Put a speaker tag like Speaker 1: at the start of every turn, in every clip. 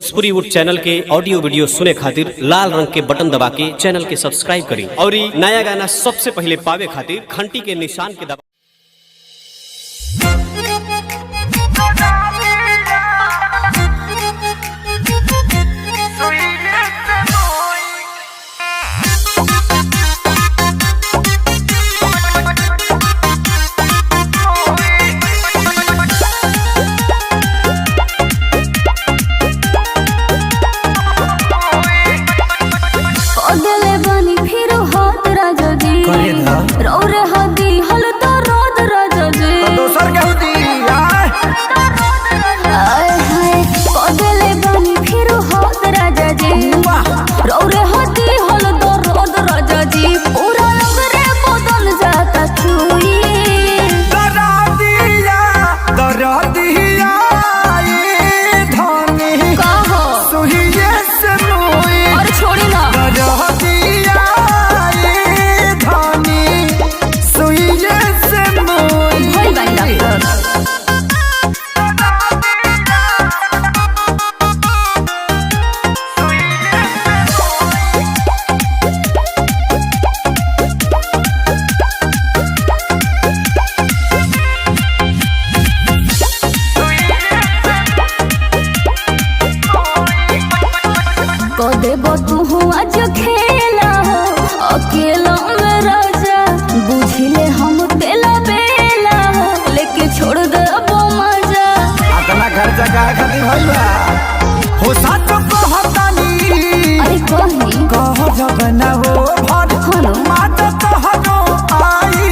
Speaker 1: Bhojpuri wood channel के audio video सुने खातिर लाल रंग के बटन दबा के चैनल के सब्सक्राइब करी और नया गाना सबसे पहले पावे खातिर घंटी के निशान के दबा।
Speaker 2: रौरे हदी हल तो रोद राजा दोसर के हदी आय हाय पगले बनी फिर होत राजा जी रौरे हदी हल तो रोद राजा जी पूरा लगरे बदल जाता छुई दरा दिया ये धनी कहो सुहिए से मोई और छोड़ी ना दरा दिया देबो तू आज खेला हो अकेला में राजा बुझिले हम तेला बेला हो लेके छोड़ देबो मजा अपना खर्चा का खातिर भइला हो साथ कहतानी अरे कह जगना हो भर हलो मात कहनो आई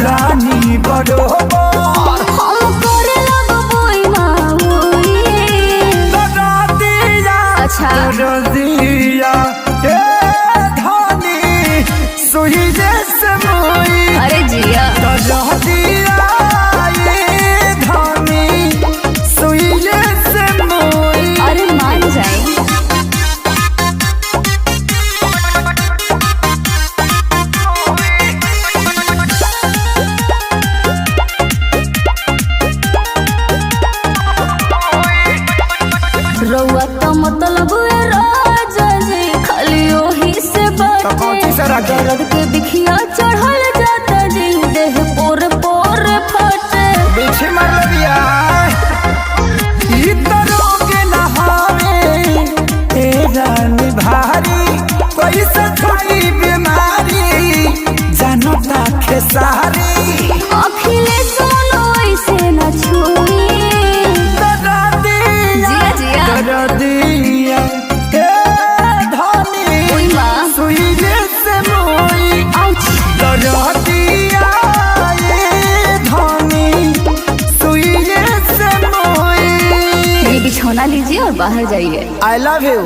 Speaker 2: रानी बड़ो हम करे लगबोई माई अच्छा दिया ए धनी सुही जैसे मोई अरे जिया दिया ये धनी सुही जैसे मोई अरे मान जाए रउआ तो मतलब राजा जी खाली ओही से बात दर्द के बिखिया चढ़ल जाता जी देह पोर पोर फटे बिछी मर लिया इतरो के नहावे तेरा निभारी कोई से छोड़ी बीमारी जानो ता खेसारी अखिले सोनो ऐसे न छुई दिया ए धनी सुई जैसे मोई दरा दिया ये धनी सुई जैसे मोई ये बिछौना लीजिए और बाहर जाइए। I love you।